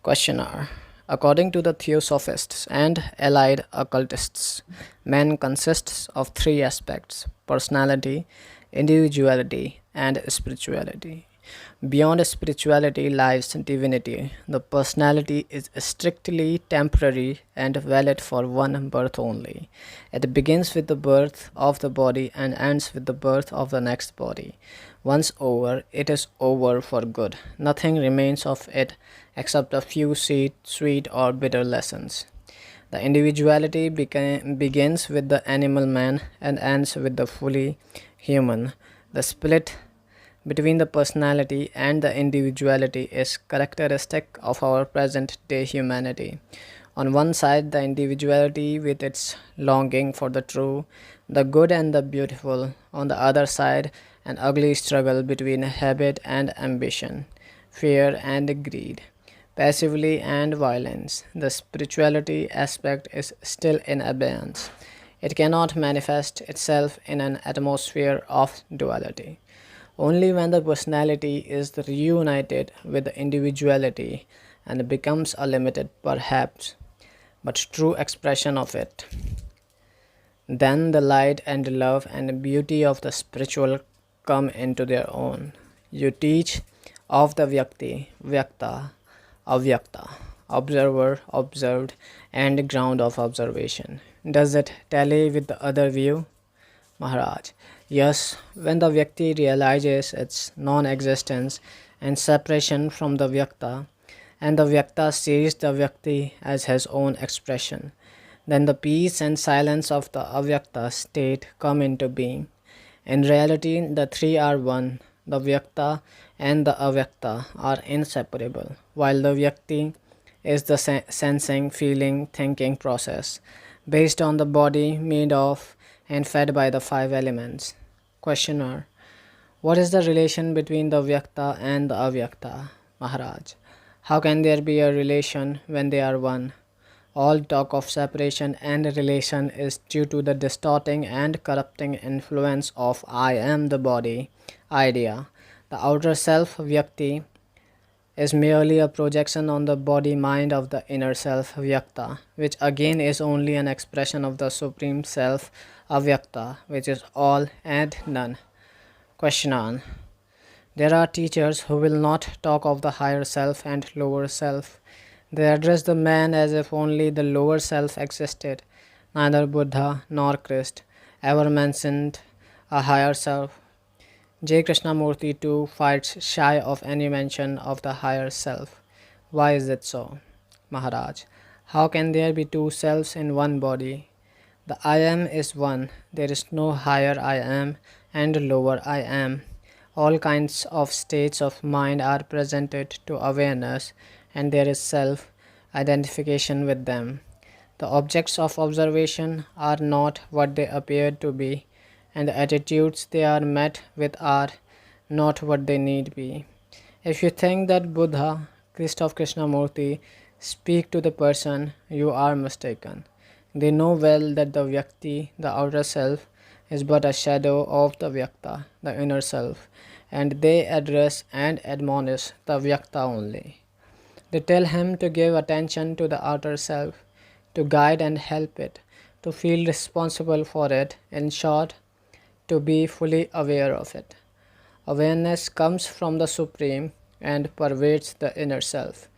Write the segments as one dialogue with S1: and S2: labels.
S1: Questioner. According to the Theosophists and allied occultists, man consists of three aspects: personality, individuality, and spirituality. Beyond spirituality lies divinity. The personality is strictly temporary and valid for one birth only. It begins with the birth of the body and ends with the birth of the next body. Once over, it is over for good. Nothing remains of it except a few sweet or bitter lessons. The individuality begins with the animal man and ends with the fully human. The split between the personality and the individuality is characteristic of our present day humanity. On one side, the individuality with its longing for the true, the good, and the beautiful. On the other side, an ugly struggle between habit and ambition, fear and greed, passively and violence. The spirituality aspect is still in abeyance. It cannot manifest itself in an atmosphere of duality. Only when the personality is reunited with the individuality and becomes a limited, perhaps, but true expression of it, then the light and love and beauty of the spiritual come into their own. You teach of the Vyakti, Vyakta, Avyakta, observer, observed, and ground of observation. Does it tally with the other view? Maharaj. Yes, when the Vyakti realizes its non-existence and separation from the Vyakta, and the Vyakta sees the Vyakti as his own expression, then the peace and silence of the Avyakta state come into being. In reality, the three are one. The Vyakta and the Avyakta are inseparable, while the Vyakti is the sensing, feeling, thinking process based on the body made of and fed by the five elements. Questioner. What is the relation between the Vyakta and the Avyakta? Maharaj. How can there be a relation when they are one? All talk of separation and relation is due to the distorting and corrupting influence of I am the body idea. The outer self, Vyakti, is merely a projection on the body mind of the inner self, Vyakta, which again is only an expression of the supreme self, Avyakta, which is all and none. Question. There are teachers who will not talk of the higher self and lower self. They address the man as if only the lower self existed. Neither Buddha nor Christ ever mentioned a higher self. J. Krishnamurti too fights shy of any mention of the higher self. Why is it so? Maharaj. How can there be two selves in one body? The I am is one. There is no higher I am and lower I am. All kinds of states of mind are presented to awareness, and there is self-identification with them. The objects of observation are not what they appear to be, and the attitudes they are met with are not what they need be. If you think that Buddha, Christoph Krishnamurti, speak to the person, you are mistaken. They know well that the Vyakti, the outer self, is but a shadow of the Vyakta, the inner self, and they address and admonish the Vyakta only. They tell him to give attention to the outer self, to guide and help it, to feel responsible for it, in short, to be fully aware of it. Awareness comes from the Supreme and pervades the inner self.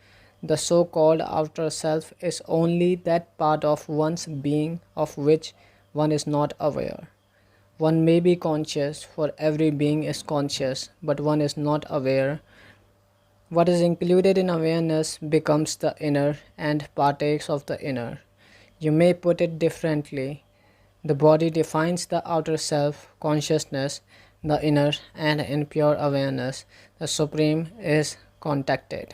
S1: The so-called outer self is only that part of one's being of which one is not aware. One may be conscious, for every being is conscious, but one is not aware. What is included in awareness becomes the inner and partakes of the inner. You may put it differently. The body defines the outer self, consciousness, the inner, and in pure awareness, the Supreme is contacted.